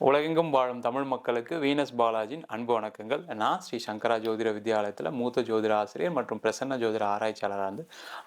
உலகெங்கும் வாழும் தமிழ் மக்களுக்கு வீனஸ் பாலாஜியின் அன்பு வணக்கங்கள். நான் ஸ்ரீ சங்கரா ஜோதிட வித்யாலயத்தில் மூத்த ஜோதிட ஆசிரியர் மற்றும் பிரசன்ன ஜோதிட ஆராய்ச்சியாளராக இருந்து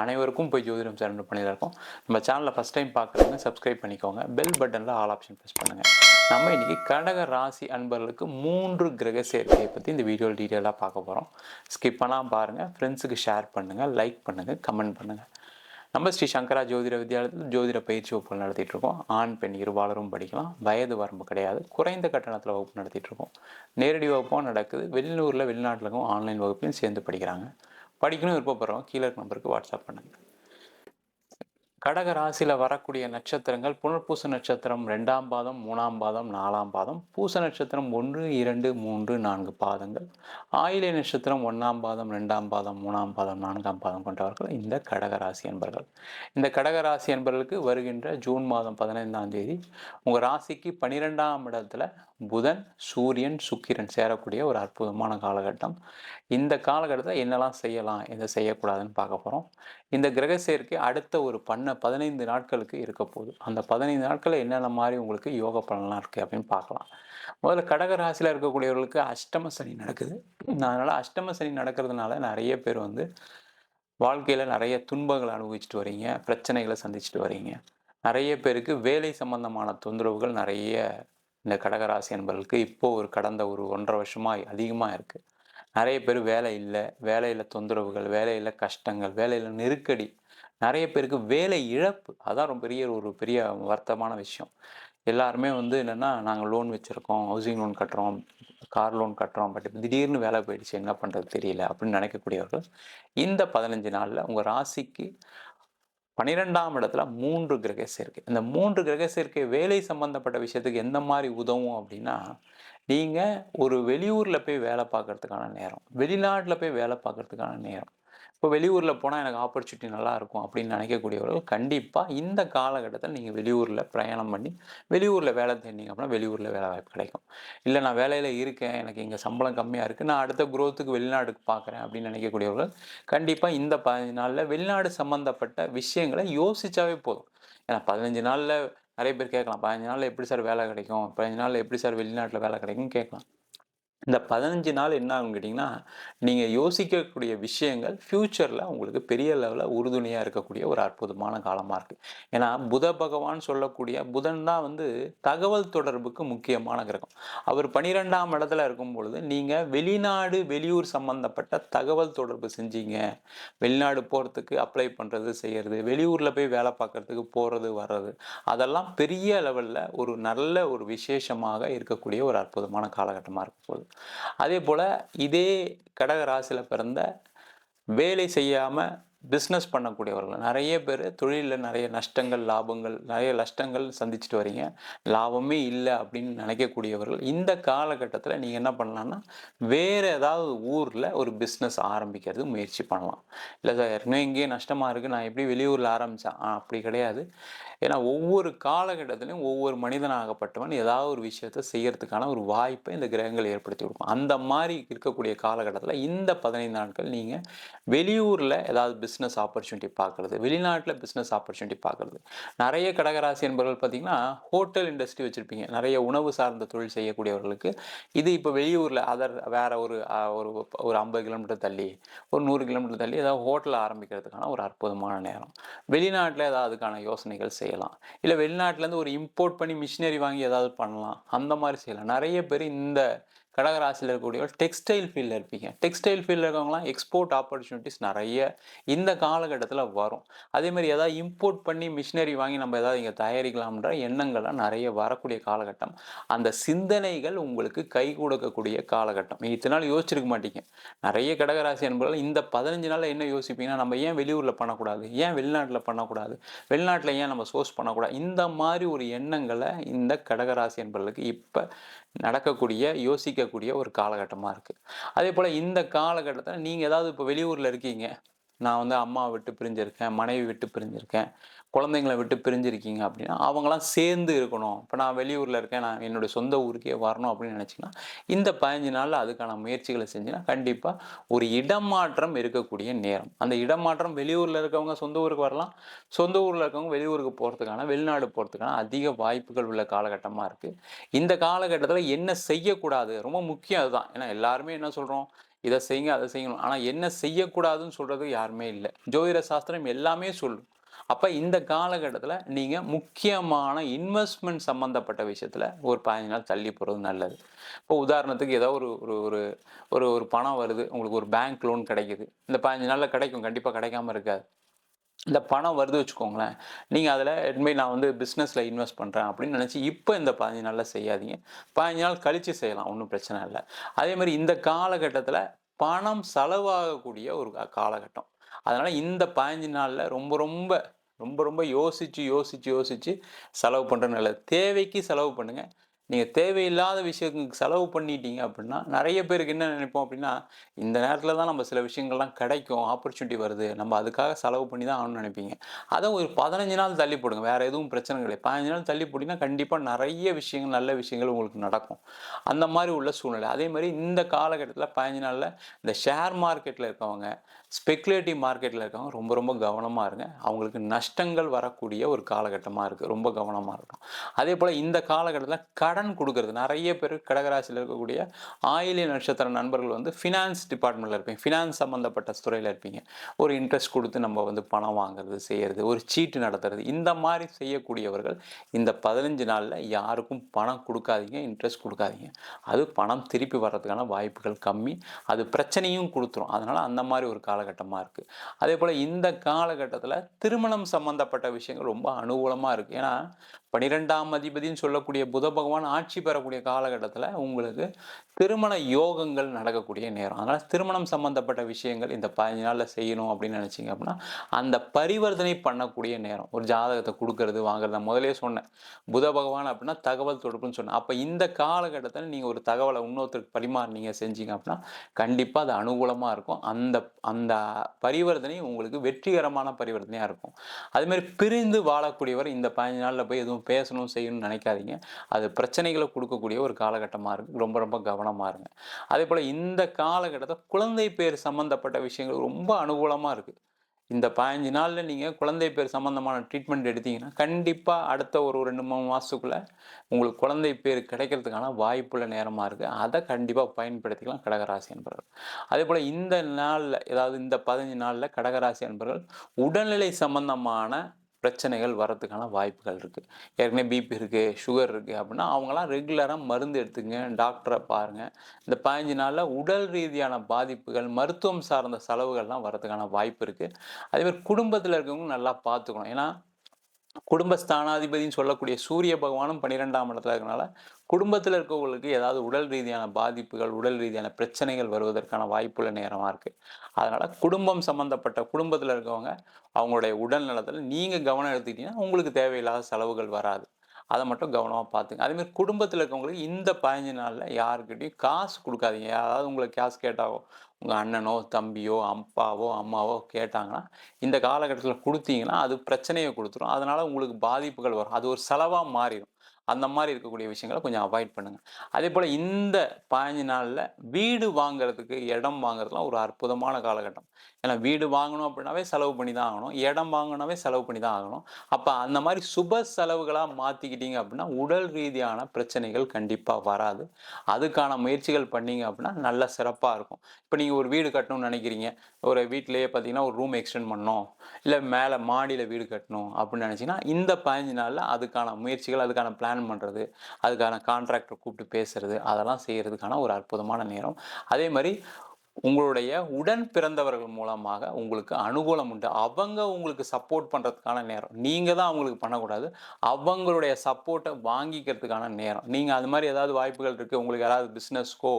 அனைவருக்கும் போய் ஜோதிடம் சேனல் பண்ணியிருக்கோம். நம்ம சேனலை ஃபஸ்ட் டைம் பார்க்குறவங்க சப்ஸ்கிரைப் பண்ணிக்கோங்க. பெல் பட்டனில் ஆல் ஆப்ஷன் ப்ரெஸ் பண்ணுங்கள். நம்ம இன்றைக்கி கடக ராசி அன்பர்களுக்கு 3 கிரக சேர்க்கையை பற்றி இந்த வீடியோவில் டீட்டெயிலாக பார்க்க போகிறோம். ஸ்கிப் பண்ணாமல் பாருங்கள், ஃப்ரெண்ட்ஸுக்கு ஷேர் பண்ணுங்கள், லைக் பண்ணுங்கள், கமெண்ட் பண்ணுங்கள். நம்ம ஸ்ரீ சங்கரா ஜோதிட வித்யாலயத்தில் ஜோதிட பயிற்சி வகுப்புகள் நடத்திட்டு இருக்கோம். ஆண் பெண் இருபாலரும் படிக்கலாம். வயது வரம்பு கிடையாது. குறைந்த கட்டணத்தில் வகுப்பு நடத்திட்டு இருக்கோம். நேரடி வகுப்பும் நடக்குது. வெளிநாட்டில் இருக்கும் ஆன்லைன் வகுப்பையும் சேர்ந்து படிக்கிறாங்க. படிக்கணும் விருப்பப்படுறவங்க கீழே நம்பருக்கு வாட்ஸ்அப் பண்ணுங்கள். கடக ராசியில் வரக்கூடிய நட்சத்திரங்கள் புனர்பூச நட்சத்திரம் 2ஆம் பாதம், 3ஆம் பாதம், 4ஆம் பாதம், பூச நட்சத்திரம் 1, 2, 3, 4 பாதங்கள், ஆயிலை நட்சத்திரம் 1ஆம் பாதம், 2ஆம் பாதம், 3ஆம் பாதம், 4ஆம் பாதம் கொண்டவர்கள் இந்த கடக ராசி என்பர்கள். இந்த கடக ராசி என்பர்களுக்கு வருகின்ற ஜூன் மாதம் 15ஆம் தேதி உங்கள் ராசிக்கு 12ஆம் இடத்துல புதன், சூரியன், சுக்கிரன் சேரக்கூடிய ஒரு அற்புதமான காலகட்டம். இந்த காலகட்டத்தில் என்னெல்லாம் செய்யலாம், எதை செய்யக்கூடாதுன்னு பார்க்க போகிறோம். இந்த கிரக சேர்க்கை அடுத்த ஒரு 15 நாட்களுக்கு இருக்க போகுது. அந்த 15 நாட்களில் என்னென்ன மாதிரி உங்களுக்கு யோக பலன்லாம் இருக்குது அப்படின்னு பார்க்கலாம். முதல்ல கடக ராசியில் இருக்கக்கூடியவர்களுக்கு அஷ்டம சனி நடக்குது. அதனால் அஷ்டம சனி நடக்கிறதுனால நிறைய பேர் வாழ்க்கையில் நிறைய துன்பங்களை அனுபவிச்சுட்டு வரீங்க, பிரச்சனைகளை சந்திச்சுட்டு வரீங்க. நிறைய பேருக்கு வேலை சம்பந்தமான தொந்தரவுகள் நிறைய இந்த கடகராசி என்பவர்களுக்கு இப்போது கடந்த ஒரு 1.5 வருஷமாக அதிகமாக இருக்குது. நிறைய பேர் வேலை இல்லை, வேலையில் தொந்தரவுகள், வேலையில் கஷ்டங்கள், வேலையில் நெருக்கடி, நிறைய பேருக்கு வேலை இழப்பு. அதான் ரொம்ப பெரிய வருத்தமான விஷயம். எல்லாருமே என்னென்னா, நாங்கள் லோன் வச்சுருக்கோம், ஹவுசிங் லோன் கட்டுறோம், கார் லோன் கட்டுறோம், பட் திடீர்னு வேலை போயிடுச்சு, என்ன பண்ணுறது தெரியல அப்படின்னு நினைக்கக்கூடியவர்கள் இந்த 15 நாளில் உங்கள் ராசிக்கு 12ஆம் இடத்துல 3 கிரக சேர்க்கை. இந்த 3 கிரக சேர்க்கை வேலை சம்பந்தப்பட்ட விஷயத்துக்கு எந்த மாதிரி உதவும் அப்படின்னா, நீங்கள் ஒரு வெளியூரில் போய் வேலை பார்க்குறதுக்கான நேரம், வெளிநாட்டில் போய் வேலை பார்க்குறதுக்கான நேரம். இப்போ வெளியூரில் போனால் எனக்கு ஆப்பர்ச்சுனிட்டி நல்லாயிருக்கும் அப்படின்னு நினைக்கக்கூடியவர்கள் கண்டிப்பாக இந்த காலகட்டத்தில் நீங்கள் வெளியூரில் பிரயாணம் பண்ணி வெளியூரில் வேலை தேடிங்க அப்படின்னா வெளியூரில் வேலை வாய்ப்பு கிடைக்கும். இல்லை நான் வேலையில் இருக்கேன், எனக்கு இங்கே சம்பளம் கம்மியாக இருக்குது, நான் அடுத்த குரோத்துக்கு வெளிநாடுக்கு பார்க்குறேன் அப்படின்னு நினைக்கக்கூடியவர்கள் கண்டிப்பாக இந்த 15 நாளில் வெளிநாடு சம்மந்தப்பட்ட விஷயங்களை யோசித்தாவே போதும். ஏன்னா 15 நாளில் நிறைய பேர் கேட்கலாம், 15 நாளில் எப்படி சார் வேலை கிடைக்கும், 15 நாளில் எப்படி சார் வெளிநாட்டில் வேலை கிடைக்கும்னு கேட்கலாம். இந்த 15 நாள் என்ன ஆகும்னு கேட்டிங்கன்னா, நீங்கள் யோசிக்கக்கூடிய விஷயங்கள் ஃப்யூச்சரில் உங்களுக்கு பெரிய லெவலில் உறுதுணையாக இருக்கக்கூடிய ஒரு அற்புதமான காலமாக இருக்குது. ஏன்னா புத பகவான் சொல்லக்கூடிய புதன் தான் தகவல் தொடர்புக்கு முக்கியமான கிரகம். அவர் 12ஆம் இடத்துல இருக்கும் பொழுது நீங்கள் வெளிநாடு வெளியூர் சம்மந்தப்பட்ட தகவல் தொடர்பு செஞ்சீங்க, வெளிநாடு போகிறதுக்கு அப்ளை பண்ணுறது செய்கிறது, வெளியூரில் போய் வேலை பார்க்குறதுக்கு போகிறது வர்றது, அதெல்லாம் பெரிய லெவலில் ஒரு நல்ல ஒரு விசேஷமாக இருக்கக்கூடிய ஒரு அற்புதமான காலகட்டமாக இருக்க போகுது. அதே போல் இதே கடக ராசியில் பிறந்த வேலை செய்யாமல் பிஸ்னஸ் பண்ணக்கூடியவர்கள் நிறைய பேர் தொழிலில் நிறைய நஷ்டங்கள், லாபங்கள், நிறைய நஷ்டங்கள் சந்திச்சுட்டு வரீங்க, லாபமே இல்லை அப்படின்னு நினைக்கக்கூடியவர்கள் இந்த காலகட்டத்தில் நீங்கள் என்ன பண்ணலான்னா, வேறு ஏதாவது ஊரில் ஒரு பிஸ்னஸ் ஆரம்பிக்கிறது முயற்சி பண்ணலாம். இல்லை சார் ஏற்கனவே இங்கேயே நஷ்டமாக இருக்குது, நான் எப்படி வெளியூரில் ஆரம்பித்தேன்? அப்படி கிடையாது. ஏன்னா ஒவ்வொரு காலகட்டத்திலையும் ஒவ்வொரு மனிதனாகப்பட்டவன் ஏதாவது ஒரு விஷயத்தை செய்யறதுக்கான ஒரு வாய்ப்பை இந்த கிரகங்கள் ஏற்படுத்தி கொடுக்கும். அந்த மாதிரி இருக்கக்கூடிய காலகட்டத்தில் இந்த 15 நாட்கள் நீங்கள் வெளியூரில் ஏதாவது பிஸ்னஸ் ஆப்பர்ச்சுனிட்டி பார்க்குறது, வெளிநாட்டில் பிஸ்னஸ் ஆப்பர்ச்சுனிட்டி பார்க்குறது. நிறைய கடகராசி என்பவர்கள் பார்த்திங்கன்னா ஹோட்டல் இண்டஸ்ட்ரி வச்சுருப்பீங்க, நிறைய உணவு சார்ந்த தொழில் செய்யக்கூடியவர்களுக்கு இது இப்போ வெளியூரில் வேறு ஒரு 50 கிலோமீட்டர் தள்ளி, ஒரு 100 கிலோமீட்டர் தள்ளி ஏதாவது ஹோட்டல் ஆரம்பிக்கிறதுக்கான ஒரு அற்புதமான நேரம். வெளிநாட்டில் ஏதாவது அதுக்கான யோசனைகள் செய்யலாம். இல்லை வெளிநாட்டிலேருந்து ஒரு இம்போர்ட் பண்ணி மிஷினரி வாங்கி ஏதாவது பண்ணலாம், அந்த மாதிரி செய்யலாம். நிறைய பேர் இந்த கடகராசியில் இருக்கக்கூடிய டெக்ஸ்டைல் ஃபீல்டில் இருப்பீங்க. டெக்ஸ்டைல் ஃபீல்டில் இருக்கவங்களாம் எக்ஸ்போர்ட் ஆப்பர்ச்சுனிட்டிஸ் நிறைய இந்த காலகட்டத்தில் வரும். அதேமாதிரி ஏதாவது இம்போர்ட் பண்ணி மிஷினரி வாங்கி நம்ம ஏதாவது இங்கே தயாரிக்கலாம்ன்ற எண்ணங்கள்லாம் நிறைய வரக்கூடிய காலகட்டம். அந்த சிந்தனைகள் உங்களுக்கு கை கொடுக்கக்கூடிய காலகட்டம். இத்தனை நாள் யோசிச்சிருக்க மாட்டீங்க. நிறைய கடகராசி என்பவர்கள் இந்த 15 நாளில் என்ன யோசிப்பீங்கன்னா, நம்ம ஏன் வெளியூரில் பண்ணக்கூடாது, ஏன் வெளிநாட்டில் பண்ணக்கூடாது, வெளிநாட்டில் ஏன் நம்ம சோர்ஸ் பண்ணக்கூடாது, இந்த மாதிரி ஒரு எண்ணங்களை இந்த கடகராசி என்பவர்களுக்கு இப்போ நடக்கக்கூடிய யோசிக்கக்கூடிய ஒரு காலகட்டமாக இருக்குது. அதே போல் இந்த காலகட்டத்தில் நீங்கள் ஏதாவது இப்போ வெளியூரில் இருக்கீங்க, நான் அம்மாவை விட்டு பிரிஞ்சிருக்கேன், மனைவி விட்டு பிரிஞ்சிருக்கேன், குழந்தைங்கள விட்டு பிரிஞ்சிருக்கீங்க அப்படின்னா, அவங்கலாம் சேர்ந்து இருக்கணும். இப்ப நான் வெளியூர்ல இருக்கேன். நான் என்னுடைய சொந்த ஊருக்கே வரணும் அப்படின்னு நினைச்சீங்கன்னா, இந்த 15 நாள்ல அதுக்கான முயற்சிகள செஞ்சீங்கன்னா, கண்டிப்பா ஒரு இடமாற்றம் இருக்கக்கூடிய நேரம். அந்த இடமாற்றம் வெளியூர்ல இருக்கவங்க சொந்த ஊருக்கு வரலாம். சொந்த ஊர்ல இருக்கவங்க வெளியூருக்கு போறதுக்கான, வெளிநாடு போறதுக்கான அதிக வாய்ப்புகள் உள்ள காலகட்டமா இருக்கு. இந்த காலகட்டத்தில என்ன செய்யக்கூடாது? ரொம்ப முக்கியம் அதுதான். ஏன்னா எல்லாருமே என்ன சொல்றோம்? இத செய்யுங்க, அத செய்யணும். ஆனா என்ன செய்யக்கூடாதுன்னு சொல்றதுக்கு யாருமே இல்ல. ஜோதிட சாஸ்திரம் எல்லாமே சொல்லும். அப்ப இந்த காலகட்டத்தில நீங்க முக்கியமான இன்வெஸ்ட்மென்ட் சம்மந்தப்பட்ட விஷயத்துல ஒரு 15 நாள் தள்ளி போறது நல்லது. இப்போ உதாரணத்துக்கு ஏதோ ஒரு ஒரு ஒரு ஒரு ஒரு பணம் வருது. உங்களுக்கு ஒரு பேங்க் லோன் கிடைக்குது. இந்த 15 நாள்ல கிடைக்கும். கண்டிப்பா கிடைக்காம இருக்காது. இந்த பணம் வருது வச்சுக்கோங்களேன். நீங்க அதுல இனிமே நான் வந்து பிசினஸ்ல இன்வெஸ்ட் பண்றேன் அப்படின்னு நினைச்சு இப்ப இந்த 15 நாள்ல செய்யாதீங்க. 15 நாள் கழிச்சு செய்யலாம். ஒண்ணும் பிரச்சனை இல்ல. அதே மாரி இந்த காலகட்டத்தில பணம் செலவாகக்கூடிய ஒரு காலகட்டம். அதனால இந்த 15 நாள்ல ரொம்ப ரொம்ப ரொம்ப ரொம்ப யோசிச்சு செலவு பண்றது நல்லது. தேவைக்கு செலவு பண்ணுங்க. நீங்க தேவையில்லாத விஷயத்துக்கு செலவு பண்ணிட்டீங்க அப்படின்னா, நெறைய பேருக்கு என்ன நினைப்போம் அப்படின்னா, இந்த நேரத்தில தான் நம்ம சில விஷயங்கள்லாம் கிடைக்கும். ஆப்பர்ச்சுனிட்டி வருது. நம்ம அதுக்காக செலவு பண்ணி தான் ஆகணும்னு நினைப்பீங்க. அத ஒரு 15 நாள் தள்ளி போடுங்க. வேற எதுவும் பிரச்சனை கிடையாது. 15 நாள் தள்ளி போட்டீங்கன்னா, கண்டிப்பா நெறைய விஷயங்கள், நல்ல விஷயங்கள் உங்களுக்கு நடக்கும். அந்த மாரி உள்ள சூழ்நிலை. அதே மாரி இந்த காலகட்டத்தில 15 நாள்ல இந்த ஷேர் மார்க்கெட்ல இருக்கவங்க, ஸ்பெகுலேட்டிவ் மார்க்கெட்ல இருக்கவங்க ரொம்ப ரொம்ப கவனமா இருங்க. அவங்களுக்கு நஷ்டங்கள் வரக்கூடிய ஒரு காலகட்டமா இருக்கு. ரொம்ப கவனமா இருக்கணும். அதேபோல இந்த காலகட்டத்தில கடன் குடுக்குறது. நெறைய பேரு கடகராசியில இருக்கக்கூடிய ஆயில்ய நட்சத்திர நண்பர்கள் வந்து ஃபினான்ஸ் டிபார்ட்மெண்ட்ல இருப்பீங்க. ஃபினான்ஸ் சம்மந்தப்பட்ட துறையில இருப்பீங்க. ஒரு இன்ட்ரெஸ்ட் குடுத்து நம்ம வந்து பணம் வாங்குறது, செய்யறது, ஒரு சீட்டு நடத்துறது, இந்த மாரி செய்யக்கூடியவர்கள் இந்த 15 நாள்ல யாருக்கும் பணம் குடுக்காதீங்க, இன்ட்ரெஸ்ட் குடுக்காதீங்க. அது பணம் திருப்பி வர்றதுக்கான வாய்ப்புகள் கம்மி. அது பிரச்சனையும் குடுத்துரும். அதனால அந்த மாரி ஒரு காலகட்டமா இருக்கு. அதேபோல இந்த காலகட்டத்தில திருமணம் சம்மந்தப்பட்ட விஷயங்கள் ரொம்ப அனுகூலமா இருக்கு. ஏன்னா 12ஆம் அதிபதின்னு சொல்லக்கூடிய புத பகவான் ஆட்சி பெறக்கூடிய காலகட்டத்தில உங்களுக்கு திருமண யோகங்கள் நடக்கக்கூடிய நேரம். அதனால திருமணம் சம்பந்தப்பட்ட விஷயங்கள் இந்த 15 நாள்ல செய்யணும் அப்படின்னு நினைச்சீங்க அப்படின்னா, அந்த பரிவர்த்தனை பண்ணக்கூடிய நேரம். ஒரு ஜாதகத்த குடுக்கறது, வாங்குறது. நான் முதல்லயே சொன்னேன். புத பகவான் அப்படின்னா தகவல் தொடர்புன்னு சொன்னேன். அப்ப இந்த காலகட்டத்தில நீங்க ஒரு தகவல இன்னொருத்தருக்கு பரிமாறுனீங்க, செஞ்சீங்க அப்படின்னா, கண்டிப்பா அது அனுகூலமா இருக்கும். அந்த அந்த பரிவர்த்தனை உங்களுக்கு வெற்றிகரமான பரிவர்த்தனையா இருக்கும். அதுமாரி பிரிந்து வாழக்கூடியவர் இந்த 15 நாள்ல போய் எதுவும் பேசணும், செய்யணும்னு நினைக்காதீங்க. அது பிரச்சனைகள குடுக்கக்கூடிய ஒரு காலகட்டமா இருக்கு. ரொம்ப ரொம்ப கவனமா இருங்க. அதேபோல இந்த காலகட்டத்தில குழந்தை பேர் சம்மந்தப்பட்ட விஷயங்கள் ரொம்ப அனுகூலமா இருக்கு. இந்த 15 நாள்ல நீங்க குழந்தை பேர் சம்மந்தமான ட்ரீட்மெண்ட் எடுத்தீங்கன்னா, கண்டிப்பா அடுத்த ஒரு 2, 3 மாசத்துக்குள்ள உங்களுக்கு குழந்தை பேர் கிடைக்கிறதுக்கான வாய்ப்புள்ள நேரமா இருக்கு. அத கண்டிப்பா பயன்படுத்திக்கலாம் கடகராசி அன்பர்கள். அதேபோல இந்த நாள்ல, அதாவது இந்த 15 நாள்ல கடகராசி அன்பர்கள் உடல்நிலை சம்பந்தமான பிரச்சனைகள் வரதுக்கான வாய்ப்புகள் இருக்கு. ஏற்கனவே பிபி இருக்கு, சுகர் இருக்கு அப்படின்னா, அவங்கலாம் ரெகுலரா மருந்து எடுத்துக்கங்க, டாக்டர பாருங்க. இந்த 15 நாள்ல உடல் ரீதியான பாதிப்புகள், மருத்துவம் சார்ந்த செலவுகள்லாம் வரதுக்கான வாய்ப்பு இருக்கு. அதேமாரி குடும்பத்தில இருக்கவங்க நல்லா பார்த்துக்கணும். ஏன்னா, குடும்ப ஸ்தானாதிபதின்னு சொல்லக்கூடிய சூரிய பகவானும் 12ஆம் இடத்துல இருக்கனால, குடும்பத்தில இருக்கவங்களுக்கு ஏதாவது உடல் ரீதியான பாதிப்புகள், உடல் ரீதியான பிரச்சனைகள் வருவதற்கான வாய்ப்புள்ள நேரமா இருக்கு. அதனால குடும்பம் சம்மந்தப்பட்ட குடும்பத்தில இருக்கவங்க, அவங்களுடைய உடல் நலத்தில நீங்க கவனம் எடுத்துக்கிட்டீங்கன்னா, உங்களுக்கு தேவையில்லாத செலவுகள் வராது. அத மட்டும் கவனமா பார்த்துங்க. அதேமாரி குடும்பத்தில இருக்கவங்களுக்கு இந்த 15 நாள்ல யார்கிட்டயும் காசு குடுக்காதீங்க. யாராவது உங்கள காசு கேட்டாவோ, உங்க அண்ணனோ, தம்பியோ, அப்பாவோ, அம்மாவோ கேட்டாங்கன்னா, இந்த காலகட்டத்தில குடுத்தீங்கன்னா, அது பிரச்சனைய குடுத்துரும். அதனால உங்களுக்கு பாதிப்புகள் வரும். அது ஒரு செலவா மாறிரும். அந்த மாரி இருக்கக்கூடிய விஷயங்கள கொஞ்சம் அவாய்ட் பண்ணுங்க. அதேபோல இந்த 15 நாள்ல வீடு வாங்குறதுக்கு, இடம் வாங்குறதுலாம் ஒரு அற்புதமான காலகட்டம். ஏன்னா வீடு வாங்கணும் அப்படின்னாவே செலவு பண்ணி தான் ஆகணும். இடம் வாங்கணும்னாவே செலவு பண்ணி தான் ஆகணும். அப்ப அந்த மாரி சுப செலவுகளா மாத்திக்கிட்டீங்க அப்படின்னா, உடல் ரீதியான பிரச்சனைகள் கண்டிப்பா வராது. அதுக்கான முயற்சிகள் பண்ணீங்க அப்படின்னா, நல்ல சிறப்பா இருக்கும். இப்ப நீங்க ஒரு வீடு கட்டணும்னு நெனைக்கிறீங்க. ஒரு வீட்லயே பார்த்தீங்கன்னா, ஒரு ரூம் எக்ஸ்டெண்ட் பண்ணணும். இல்ல மேல மாடியில வீடு கட்டணும் அப்படின்னு நெனைச்சீங்கன்னா, இந்த 15 நாள்ல அதுக்கான முயற்சிகள், அதுக்கான பிளான் பண்றது, அதுக்கான கான்ட்ராக்டர கூப்பிட்டு பேசுறது, அதெல்லாம் செய்யறதுக்கான ஒரு அற்புதமான நேரம். அதே மாரி உங்களுடைய உடன் பிறந்தவர்கள் மூலமாக உங்களுக்கு அனுகூலம் உண்டு. அவங்க உங்களுக்கு சப்போர்ட் பண்றதுக்கான நேரம். நீங்க தான் அவங்களுக்கு பண்ணக்கூடாது. அவங்களுடைய சப்போர்ட்ட வாங்கிக்கிறதுக்கான நேரம். நீங்க அது மாரி ஏதாவது வாய்ப்புகள் இருக்கு. உங்களுக்கு யாராவது பிசினஸ்க்கோ,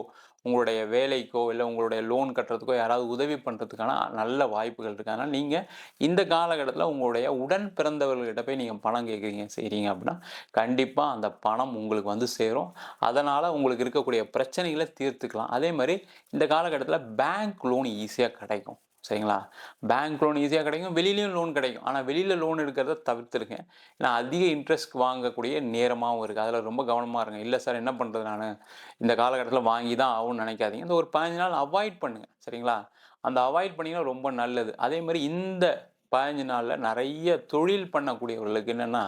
உங்களுடைய வேலைக்கோ, இல்ல உங்களுடைய லோன் கட்டுறதுக்கோ யாராவது உதவி பண்றதுக்கான நல்ல வாய்ப்புகள் இருக்கு. அதனால நீங்க இந்த காலகட்டத்தில உங்களுடைய உடன் பிறந்தவர்கள்கிட்ட போய் நீங்க பணம் கேட்கிறீங்க, செய்றீங்க அப்படின்னா, கண்டிப்பா அந்த பணம் உங்களுக்கு வந்து சேரும். அதனால உங்களுக்கு இருக்கக்கூடிய பிரச்சனைகள தீர்த்துக்கலாம். அதே மாரி இந்த காலகட்டத்தில பேங்க் லோன் ஈஸியா கிடைக்கும். சரிங்களா? பேங்க் லோன் ஈஸியா கிடைக்கும். வெளியிலயும் லோன் கிடைக்கும். ஆனா வெளியில லோன் எடுக்கிறத தவிர்த்துருங்க. ஏன்னா அதிக இன்ட்ரெஸ்ட் வாங்கக்கூடிய நேரமாவும் இருக்கு. அதுல ரொம்ப கவனமா இருங்க. இல்ல சார் என்ன பண்றது நானு? இந்த காலகட்டத்தில வாங்கி தான் ஆகும்னு நினைக்காதீங்க. இந்த ஒரு 15 நாள் அவாய்ட் பண்ணுங்க. சரிங்களா? அந்த அவாய்ட் பண்ணீங்கன்னா ரொம்ப நல்லது. அதேமாரி இந்த 15 நாள்ல நெறைய தொழில் பண்ணக்கூடியவர்களுக்கு என்னன்னா,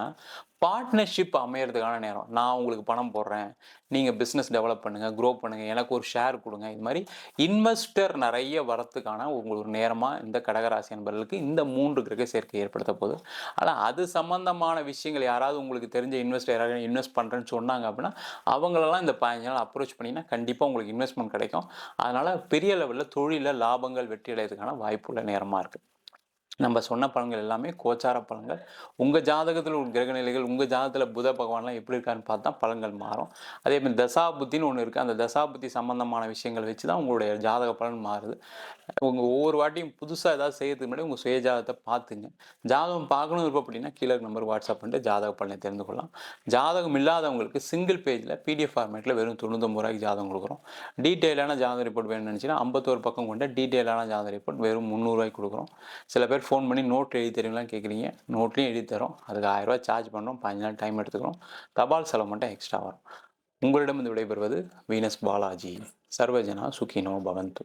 பார்ட்னர்ஷிப் அமையறதுக்கான நேரம். நான் உங்களுக்கு பணம் போடுறேன். நீங்க பிசினஸ் டெவலப் பண்ணுங்க, குரோ பண்ணுங்க. எனக்கு ஒரு ஷேர் குடுங்க. இது மாரி இன்வெஸ்டர் நெறைய வரத்துக்கான ஒரு நேரமா இந்த கடகராசி அன்பர்களுக்கு இந்த 3 கிரக சேர்க்கை ஏற்படுத்த போகுது. ஆனா அது சம்பந்தமான விஷயங்கள் யாராவது உங்களுக்கு தெரிஞ்ச இன்வெஸ்டர் யாராவது இன்வெஸ்ட் பண்றேன்னு சொன்னாங்க அப்படின்னா, அவங்களெல்லாம் இந்த 15 நாள் அப்ரோச் பண்ணீங்கன்னா, கண்டிப்பா உங்களுக்கு இன்வெஸ்ட்மென்ட் கிடைக்கும். அதனால பெரிய லெவல்ல தொழில்ல லாபங்கள் வெற்றி அடையறதுக்கான வாய்ப்புள்ள நேரமா இருக்கு. நம்ம சொன்ன பலன்கள் எல்லாமே கோச்சார பலன்கள். உங்க ஜாதகத்துல உள்ள கிரக நிலைகள், உங்க ஜாதகத்துல புத பகவான்லாம் எப்படி இருக்காருன்னு பார்த்தா பலன்கள் மாறும். அதேமாரி தசாபுத்தின்னு ஒண்ணு இருக்கு. அந்த தசாபுத்தி சம்பந்தமான விஷயங்கள் வச்சு தான் உங்களுடைய ஜாதக பலன் மாறுது. உங்க ஒவ்வொரு வாட்டியும் புதுசா ஏதாவது செய்யறதுக்கு முன்னாடி உங்க சுய ஜாதகத்த பார்த்துங்க. ஜாதகம் பார்க்கணும் விருப்பப்பட்டீங்கன்னா, கீழ இருக்க நம்பருக்கு வாட்ஸ்அப் பண்ணிட்டு ஜாதக பலனை தெரிந்து கொள்ளலாம். ஜாதகம் இல்லாதவங்களுக்கு சிங்கிள் பேஜ்ல பிடிஎஃப் ஃபார்மேட்ல வெறும் ரூ. 99 ஜாதகம் குடுக்குறோம். டீட்டெயிலான ஜாதக ரிப்போர்ட் வேணும்னு நினைச்சீங்கன்னா, 51 பக்கம் கொண்ட டீட்டெயிலான ஜாதக ரிப்போர்ட் வெறும் ரூ. 300 குடுக்குறோம். சில பேர் ஃபோன் பண்ணி நோட் எழுதி தருவீங்களான்னு கேட்குறீங்க. நோட்லயும் எழுதி தர்றோம். அதுக்கு ரூ. 1000 சார்ஜ் பண்றோம். 15 நாள் டைம் எடுத்துக்கிறோம். தபால் செலவு மட்டும் எக்ஸ்ட்ரா வரும். உங்களிடம் இருந்து விடைபெறுவது வீனஸ் பாலாஜி. சர்வஜனா சுகினோ பவந்து.